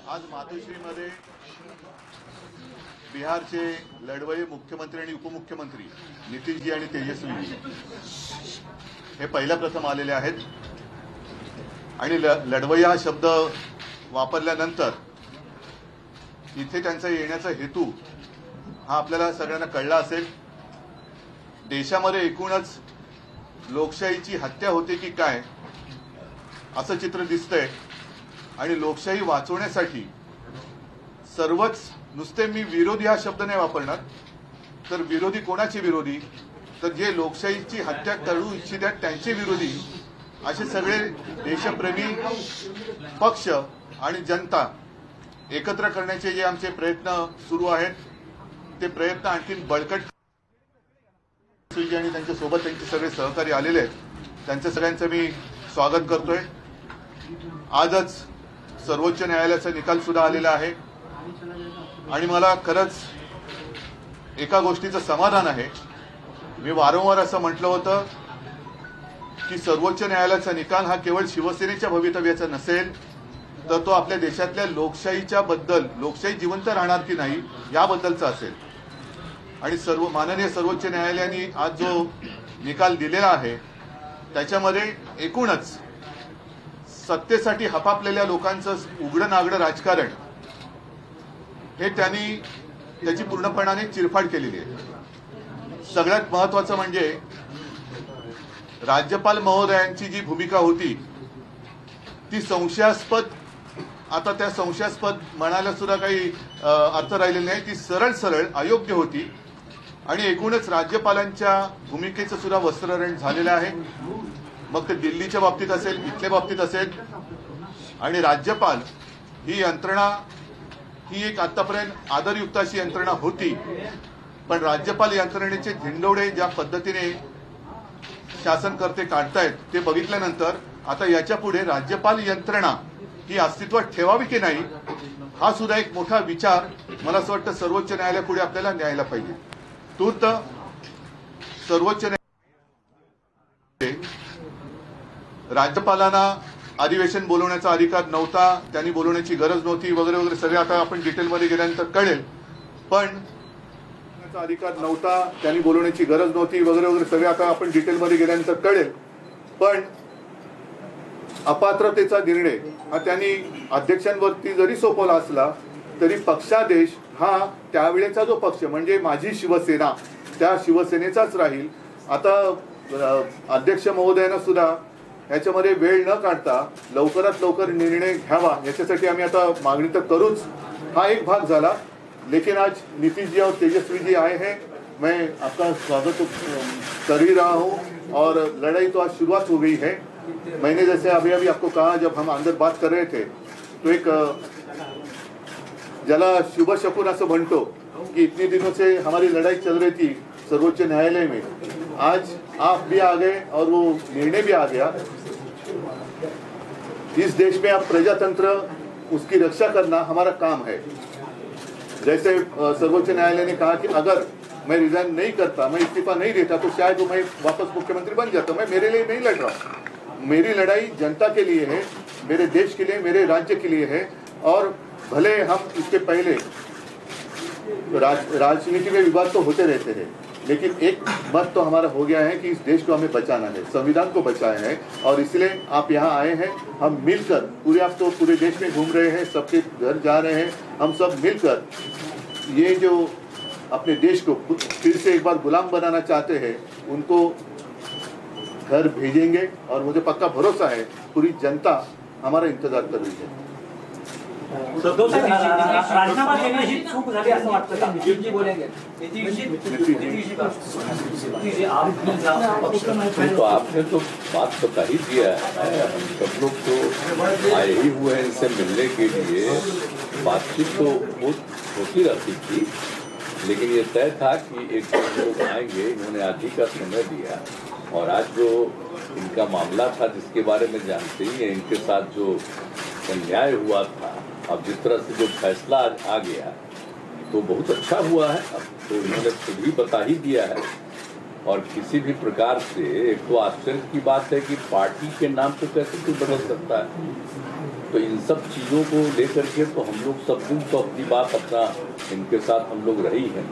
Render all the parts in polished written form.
आज मातोश्रीमध्ये बिहारचे लढवय्ये मुख्यमंत्री आणि उपमुख्यमंत्री नितीशजी आणि तेजस्वीजी हे पहिल्या प्रथम आलेले आहेत आणि लढवय्या हा शब्द वापरल्यानंतर इथे त्यांचा येण्याचा हेतू हा आपल्याला सगळ्यांना कळला असेल। देशामध्ये एकूणच लोकशाहीची हत्या होते की काय असं चित्र दिसतंय आणि लोकशाही वाचवण्यासाठी सर्वच, नुसते मी विरोधी हा शब्द नाही वापरणार, तर विरोधी कोणाचे विरोधी, तर जे लोकशाहीची हत्या करू इच्छितात त्यांचे विरोधी असे सगळे देशप्रेमी पक्ष आणि जनता एकत्र करण्याचे जे आमचे प्रयत्न सुरू आहेत ते प्रयत्न आणखीन बळकट आणि त्यांच्या सोबत त्यांचे सगळे सहकारी आलेले आहेत, त्यांच्या सगळ्यांचं मी स्वागत करतोय। आजच सर्वोच्च न्यायालयाचा निकाल सुद्धा आलेला आहे आणि मला खरंच एका गोष्टीचं समाधान आहे। मी वारंवार असं म्हटलं होतं की सर्वोच्च न्यायालयाचा निकाल हा केवळ शिवसेनेच्या भवितव्याचा नसेल, तर तो आपल्या देशातल्या लोकशाहीच्या बद्दल, लोकशाही जिवंत राहणार की नाही याबद्दलचा असेल। आणि माननीय सर्वोच्च न्यायालयाने आज जो निकाल दिलेला आहे त्याच्यामध्ये एकूणच सत्तेसाठी हपापलेल्या लोकांचं उघडं नागडं राजकारण हे त्यांनी त्याची पूर्णपणाने चिरफाड केलेली आहे। सगळ्यात महत्त्वाचं म्हणजे राज्यपाल महोदयांची जी भूमिका होती ती संशयास्पद, आता त्या संशयास्पद म्हणायला सुद्धा काही अर्थ राहिलेला नाही, ती सरळ सरळ अयोग्य होती आणि एकूणच राज्यपालांच्या भूमिकेचं सुद्धा वस्त्रहरण झालेलं आहे। मग ते दिल्लीच्या बाबतीत असेल, इथल्या बाबतीत असेल। आणि राज्यपाल ही यंत्रणा ही एक आतापर्यंत आदरयुक्त अशी यंत्रणा होती, पण राज्यपाल यंत्रणेचे धिंडवडे ज्या पद्धतीने शासनकर्ते काढतायत ते बघितल्यानंतर आता याच्या पुढे राज्यपाल यंत्रणा ही अस्तित्वात ठेवावी की नाही हा सुद्धा एक मोठा विचार मला असं वाटतं सर्वोच्च न्यायालयापुढे आपल्याला न्यायला पाहिजे। तूर्त सर्वोच्च न्यायालय राज्यपालांना अधिवेशन बोलवण्याचा अधिकार नव्हता, त्यांनी बोलवण्याची गरज नव्हती वगैरे वगैरे सगळे आता आपण डिटेलमध्ये गेल्यानंतर कळेल, पण अधिकार नव्हता, त्यांनी बोलवण्याची गरज नव्हती वगैरे वगैरे सगळे आता आपण डिटेलमध्ये गेल्यानंतर कळेल, पण अपात्रतेचा निर्णय हा त्यांनी अध्यक्षांवरती जरी सोपवला असला तरी पक्षादेश हा त्यावेळेचा जो पक्ष म्हणजे माझी शिवसेना त्या शिवसेनेचाच राहील। आता अध्यक्ष महोदयांना सुद्धा याच्यामध्ये वेळ न काढता लवकरात लवकर निर्णय घ्यावा याच्यासाठी आम्ही आता मागणी तर करूच, हा एक भाग झाला। लेकिन आज नीतीश जी और तेजस्वी जी आए हैं, मैं आपका स्वागत कर ही रहा हूँ और लड़ाई तो आज शुरुआत हो गई है। मैंने जैसे अभी अभी आपको कहा, जब हम अंदर बात कर रहे थे तो एक ज्याला शुभ शकुन असं म्हणतो कि इतने दिनों से हमारी लड़ाई चल रही थी सर्वोच्च न्यायालय में, आज आप भी आ गए और वो निर्णय भी आ गया। इस देश में अब प्रजातंत्र, उसकी रक्षा करना हमारा काम है। जैसे सर्वोच्च न्यायालय ने कहा कि अगर मैं रिजाइन नहीं करता, मैं इस्तीफा नहीं देता तो शायद मैं वापस मुख्यमंत्री बन जाता। मैं मेरे लिए नहीं लड़ रहा, मेरी लड़ाई जनता के लिए है, मेरे देश के लिए, मेरे राज्य के लिए है। और भले हम इसके पहले राजनीति में विवाद तो होते रहते हैं, लेकिन एक मत तो हमारा हो गया है कि इस देश को हमें बचाना है, संविधान को बचाना है। और इसलिए आप यहाँ आए हैं, हम मिलकर पूरे, आप तो पूरे देश में घूम रहे हैं, सबके घर जा रहे हैं, हम सब मिलकर ये जो अपने देश को फिर से एक बार गुलाम बनाना चाहते हैं उनको घर भेजेंगे। और मुझे पक्का भरोसा है पूरी जनता हमारा इंतजार कर रही है। राजीनामा देण्याची चूक झाली असं वाटतं का? नितीशजी बोलेंगे. तो आपने तो बात बता ही दिया है, हम सब लोग तो आए ही हुए हैं इनसे मिलने के लिए। बातचीत तो बहुत होती रहती थी, लेकिन ये तय था कि एक लोग आएंगे। इन्होंने आज ही का समय दिया और आज जो इनका मामला था जिसके बारे में जानते ही हैं, इनके साथ जो अन्याय हुआ था, अब जिस तरह से जो फैसला आज आ गया तो बहुत अच्छा हुआ है। अब तो इन्होंने खुद ही बता ही दिया है। और किसी भी प्रकार से एक तो आश्चर्य की बात है कि पार्टी के नाम पे कैसे कोई बदल सकता है। तो इन सब चीज़ों को लेकर के तो हम लोग सब दिन तो अपनी बात अपना इनके साथ हम लोग रही हैं,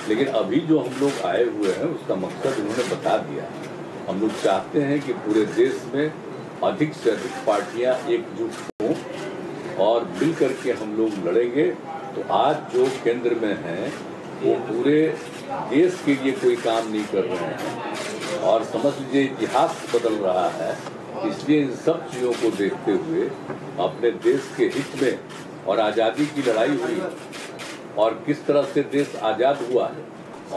लेकिन अभी जो हम लोग आए हुए हैं उसका मकसद इन्होंने बता दिया। हम लोग चाहते हैं कि पूरे देश में अधिक से अधिक पार्टियां एकजुट हों और मिल करके हम लोग लड़ेंगे। तो आज जो केंद्र में हैं वो पूरे देश के लिए कोई काम नहीं कर रहे हैं और समझ लीजिए इतिहास बदल रहा है। इसलिए इन सब चीज़ों को देखते हुए अपने देश के हित में और आज़ादी की लड़ाई हुई और किस तरह से देश आज़ाद हुआ है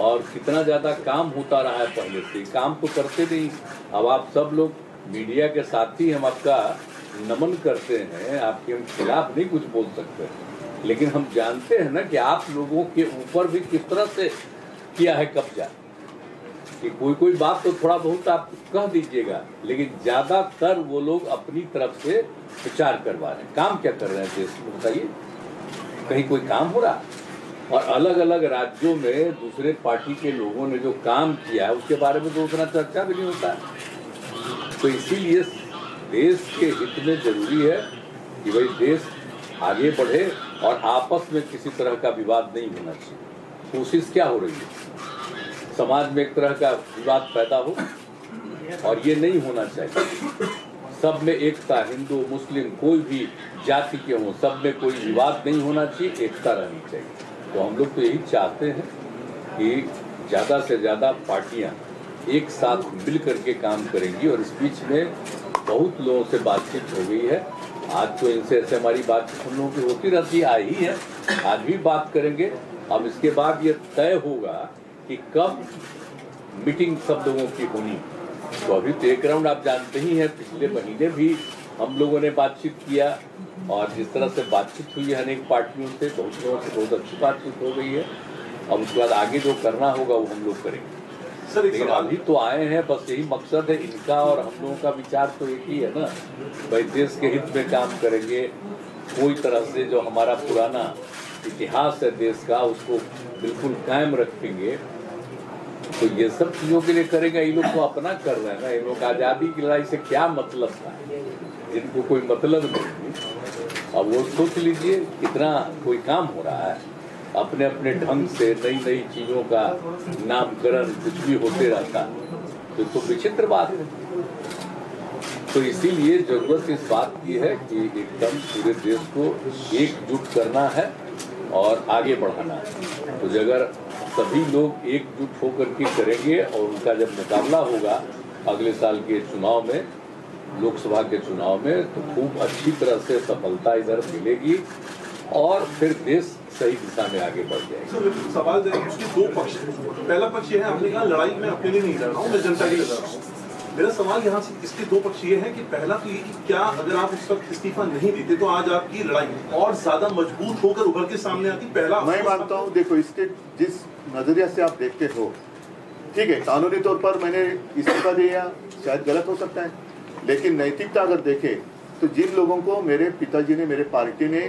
और कितना ज़्यादा काम होता रहा है पहले से, काम तो करते नहीं। अब आप सब लोग मीडिया के साथ ही हम आपका नमन करते हैं, आपके हम खिलाफ नहीं कुछ बोल सकते, लेकिन हम जानते हैं ना कि आप लोगों के ऊपर भी किस तरह से किया है कब्जा। कि कोई बात तो थोड़ा बहुत आप कह दीजिएगा, लेकिन ज्यादातर वो लोग अपनी तरफ से प्रचार करवा रहे हैं। काम क्या कर रहे हैं देश में बताइए? कहीं कोई काम हो रहा? और अलग अलग राज्यों में दूसरे पार्टी के लोगों ने जो काम किया है उसके बारे में तो उतना चर्चा भी नहीं होता है। तो इसीलिए देश के हित में जरूरी है कि भाई देश आगे बढ़े और आपस में किसी तरह का विवाद नहीं होना चाहिए। कोशिश क्या हो रही है? समाज में एक तरह का विवाद पैदा हो और ये नहीं होना चाहिए। सब में एकता, हिंदू मुस्लिम कोई भी जाति के हों, सब में कोई विवाद नहीं होना चाहिए, एकता रहनी चाहिए। तो हम लोग तो यही चाहते हैं कि ज़्यादा से ज़्यादा पार्टियां एक साथ मिल करके काम करेंगी। और इस बीच में बहुत लोगों से बातचीत हो गई है। आज तो इनसे ऐसे हमारी बातचीत हम लोगों की होती रहती आई ही है, आज भी बात करेंगे। अब इसके बाद ये तय होगा कि कब मीटिंग सब लोगों की होनी। तो अभी तो एक राउंड आप जानते ही हैं, पिछले महीने भी हम लोगों ने बातचीत किया और जिस तरह से बातचीत हुई है अनेक पार्टियों से, बहुत लोगों से बहुत अच्छी बातचीत हो गई है। अब उसके बाद आगे जो करना होगा वो हम लोग करेंगे। लेकिन अभी तो आए हैं, बस यही मकसद है इनका और हम लोगों का विचार तो एक ही है ना, भाई देश के हित में काम करेंगे। कोई तरह से जो हमारा पुराना इतिहास है देश का उसको बिल्कुल कायम रखेंगे। तो ये सब चीज़ों के लिए करेंगे। ये लोग तो अपना कर रहे हैं ना, इन लोग आज़ादी की लड़ाई से क्या मतलब था, जिनको कोई मतलब नहीं। अब वो सोच लीजिए कितना कोई काम हो रहा है, अपने अपने ढंग से नई नई चीज़ों का नामकरण कुछ भी होते रहता है। तो विचित्र बात है। तो इसीलिए जरूरत इस बात की है कि एकदम पूरे देश को एकजुट करना है और आगे बढ़ाना है। तो अगर सभी लोग एकजुट होकर के करेंगे और उनका जब मुकाबला होगा अगले साल के चुनाव में, लोकसभा के चुनाव में, तो खूब अच्छी तरह से सफलता इधर मिलेगी और फिर देश सही दिशा में आगे बढ़ जाएगा। सवाल उसके दो पक्ष हैं। पहला पक्ष ये है, आपने कहा लड़ाई में अपने लिए नहीं लड़ रहा हूँ, मैं जनता के लिए लड़ रहा हूँ। मेरा सवाल यहाँ से इसके दो पक्ष ये है कि पहला तो ये कि क्या अगर आप उस वक्त इस्तीफा नहीं देते तो आज आपकी लड़ाई और ज्यादा मजबूत होकर उभर के सामने आती? पहला मैं मानता हूँ, देखो इसके जिस नजरिया से आप देखते हो, ठीक है, कानूनी तौर पर मैंने इस्तीफा दिया, शायद गलत हो सकता है, लेकिन नैतिकता अगर देखें तो जिन लोगों को मेरे पिताजी ने, मेरे पार्टी ने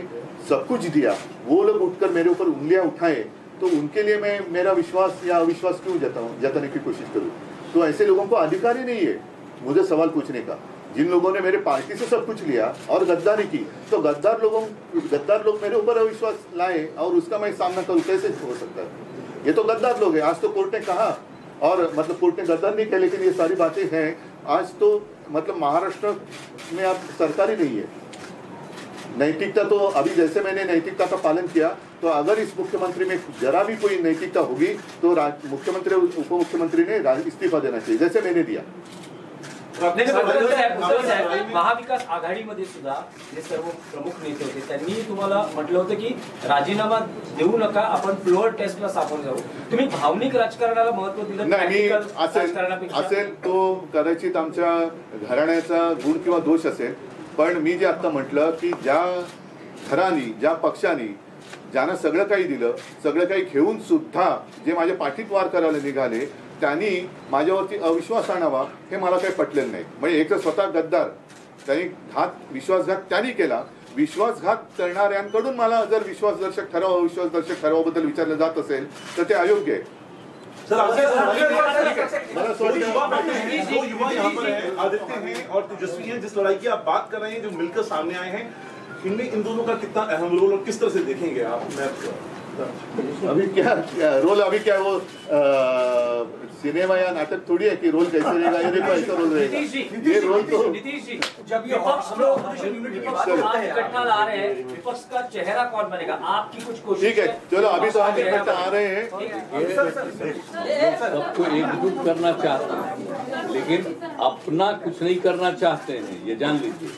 सब कुछ दिया, वो लोग उठकर मेरे ऊपर उंगलियां उठाए, तो उनके लिए मैं मेरा विश्वास या अविश्वास क्यों जताने की कोशिश करूं? तो ऐसे लोगों को अधिकार ही नहीं है मुझे सवाल पूछने का। जिन लोगों ने मेरे पार्टी से सब कुछ लिया और गद्दारी की, तो गद्दार लोग मेरे ऊपर अविश्वास लाए और उसका मैं सामना करूं, कैसे हो सकता है? ये तो गद्दार लोग हैं। आज तो कोर्ट ने कहा, और मतलब कोर्ट ने गद्दार नहीं कहा, लेकिन ये सारी बातें हैं। आज तो मतलब महाराष्ट्र में अब सरकार ही नहीं है। नैतिकता तो अभी जैसे मैंने नैतिकता का पालन किया, तो अगर इस मुख्यमंत्री में जरा भी कोई नैतिकता होगी तो मुख्यमंत्री उप मुख्यमंत्री ने इस्तीफा देना चाहिए, जैसे मैंने दिया। महाविकास आघाडीमध्ये सुद्धा जे सर्व प्रमुख नेते होते त्यांनी तुम्हाला म्हटलं होतं की राजीनामा देऊ नका, आपण फ्लोअर टेस्टला सामोरे जाऊ. तुम्ही भावनिक राजकारणाला महत्व दिलं नाही. असेल तो कदाचित आमच्या घराण्याचा गुण किंवा दोष असेल, पण मी जे आता म्हटलं की ज्या घरानी ज्या पक्षांनी ज्यांना सगळं काही दिलं, सगळं काही घेऊन सुद्धा जे माझ्या पाठीत वार करायला निघाले त्यांनी माझ्यावरती अविश्वास आणावा हे मला काही पटलेलं नाही. म्हणजे एक तर स्वतः गद्दार, त्यांनी विश्वासघात त्यांनी केला. विश्वासघात करणाऱ्यांकडून मला जर विश्वासदर्शक ठराव अविश्वासदर्शक ठरावाबद्दल विचारलं जात असेल तर ते अयोग्य आहे. युवा यहाँ पर है, आदित्य हैं और तेजस्वी हैं, जिस लड़ाई की आप बात कर रहे हैं, जो मिलकर सामने आए हैं, इनमें इन दोनों का कितना अहम रोल और किस तरह से देखेंगे आप? अभी क्या रोल, अभी क्या वो सिनेमा या नाटक थोड़ी है कि रोल कैसे रहेगा, ये देखो ऐसा रोल रहेगा. ये रोल तो नीतीश जी, जब ये इकट्ठा ला रहे हैं, विपक्ष का चेहरा कौन बनेगा? आपकी कुछ कोशिश? ठीक है, चलो अभी तो हम इकट्ठा आ रहे हैं. सबको एकजुट करना चाहते हैं, लेकिन अपना कुछ नहीं करना चाहते हैं, ये जान लीजिए.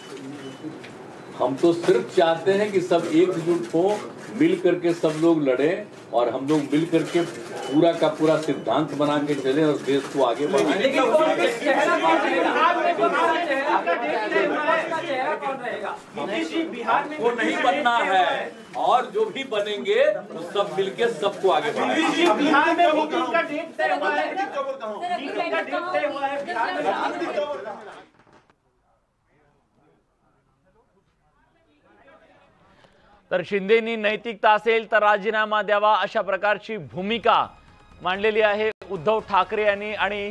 हम तो सिर्फ चाहते हैं कि सब एकजुट हो, मिल करके सब लोग लड़े और हम लोग मिल करके पूरा का पूरा सिद्धांत बना के चले और देश को आगे बढ़ाएं. वो नहीं बनना है, और जो भी बनेंगे तो सब मिलके सबको आगे बढ़ाएं. बिहार में मीटिंग का डेट तय हुआ है, मीटिंग का डेट तय हुआ है बिहार में. तर शिंदेनी नैतिकता असेल तर राजीनामा द्यावा अशा प्रकारची भूमिका मांडलेली आहे उद्धव ठाकरे यांनी. आणि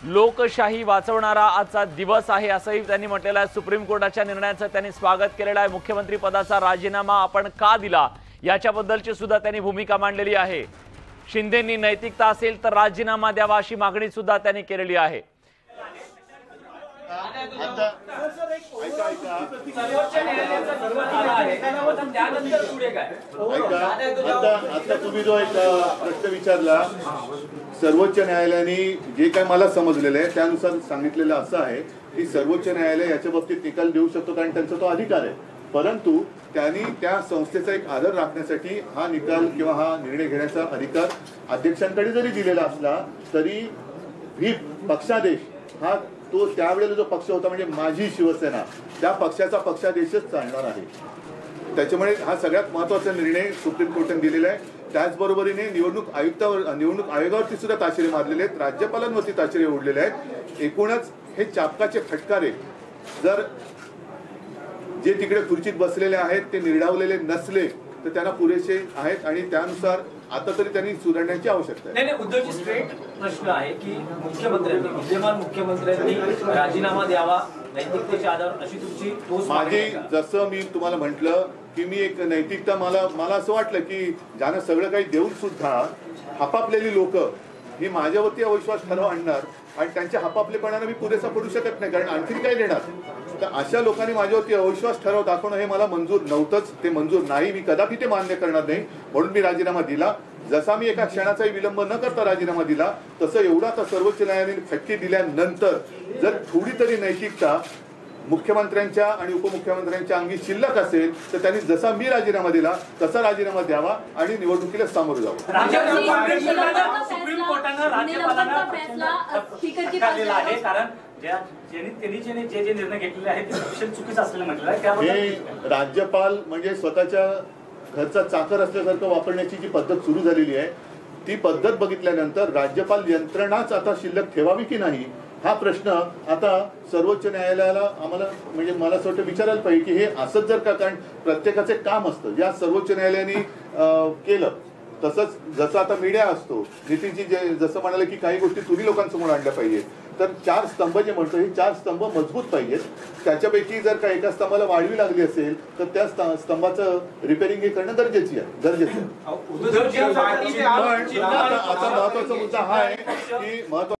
लोकशाही वाचवणारा आजचा दिवस आहे असंही त्यांनी म्हटलेलं आहे. सुप्रीम कोर्टाच्या निर्णयाचं त्यांनी स्वागत केलेलं आहे. मुख्यमंत्री पदाचा राजीनामा आपण का दिला याच्याबद्दलची सुद्धा त्यांनी भूमिका मांडलेली आहे. शिंदेनी नैतिकता असेल तर राजीनामा द्यावा अशी मागणी सुद्धा त्यांनी केलेली आहे. आता तुम्ही जो एक प्रश्न विचारला, सर्वोच्च न्यायालयाने जे काय मला समजलेलं आहे त्यानुसार सांगितलेलं असं आहे की सर्वोच्च न्यायालय याच्या बाबतीत निकाल देऊ शकतो कारण त्यांचा तो अधिकार आहे. परंतु त्यांनी त्या संस्थेचा एक आदर राखण्यासाठी हा निकाल किंवा हा निर्णय घेण्याचा अधिकार अध्यक्षांकडे जरी दिलेला असला तरी व्हीप पक्षादेश हा तो त्यावेळेला जो पक्ष होता म्हणजे माझी शिवसेना त्या पक्षाचा पक्षादेशच चालणार आहे. त्याच्यामुळे हा सगळ्यात महत्त्वाचा निर्णय सुप्रीम कोर्टाने दिलेला आहे. त्याचबरोबरीने निवडणूक आयोगावरती सुद्धा ताशेरे मारलेले आहेत, राज्यपालांवरती ताशेरे ओढलेले आहेत. एकूणच हे चापकाचे फटकारे जर जे तिकडे खुर्चीत बसलेले आहेत ते निर्डावलेले नसले तर त्यांना पुरेसे आहेत आणि त्यानुसार आता तरी त्यांनी सुधारण्याची आवश्यकता आहे. नाही, उद्धवजी स्ट्रेट प्रश्न आहे की मुख्यमंत्र्यांनी विद्यमान मुख्यमंत्र्यांनी राजीनामा द्यावा नैतिकतेच्या आधारावर अशी तुमची माझी, जसं मी तुम्हाला म्हटलं की मी एक नैतिकता मला असं वाटलं की ज्यांना सगळं काही देऊन सुद्धा हापापलेली लोक ही माझ्यावरती अविश्वास ठराव आणणार आणि त्यांच्या हापापलेपणाने मी पुरेसा पडू शकत नाही कारण आणखीन काय देणार. तर अशा लोकांनी माझ्यावरती अविश्वास ठराव दाखवणं हे मला मंजूर नव्हतंच, ते मंजूर नाही. मी कदापि ते मान्य करणार नाही म्हणून मी राजीनामा दिला. जसा मी एका क्षणाचाही विलंब न करता राजीनामा दिला तसं एवढा आता सर्वोच्च न्यायालयाने फटके दिल्यानंतर जर थोडी तरी नैतिकता मुख्यमंत्र्यांच्या आणि उपमुख्यमंत्र्यांच्या अंगी शिल्लक असेल तर त्यांनी जसा मी राजीनामा दिला तसा राजीनामा द्यावा आणि निवडणुकीला सामोरं जावं. सुप्रीम कोर्टानं राज्यपालांना स्वीकारलेला आहे कारण त्यांनी जे निर्णय घेतलेले आहेत ते सक्षम चुकीचं असलेलं म्हटलेलं आहे. त्यामुळे राज्यपाल म्हणजे स्वतःच्या घरचा चाकर असल्यासारखं वापरण्याची जी पद्धत सुरू झालेली आहे ती पद्धत बघितल्यानंतर राज्यपाल यंत्रणाच आता शिल्लक ठेवावी की नाही हा प्रश्न आता सर्वोच्च न्यायालयाला आम्हाला म्हणजे मला असं वाटतं विचारायला पाहिजे की हे असंच जर का, कारण प्रत्येकाचे काम असतं ज्या सर्वोच्च न्यायालयाने केलं तसंच जसं आता मीडिया असतो. नितीनजी जसं म्हणाले की काही गोष्टी तुम्ही लोकांसमोर आणल्या पाहिजेत तर 4 स्तंभ जे म्हणतो हे 4 स्तंभ मजबूत पाहिजेत. त्याच्यापैकी जर का एका स्तंभाला वाढवी लागली असेल तर त्या स्तंभाचं रिपेअरिंग हे करणं गरजेचं आहे. पण आता महत्वाचा मुद्दा हा आहे की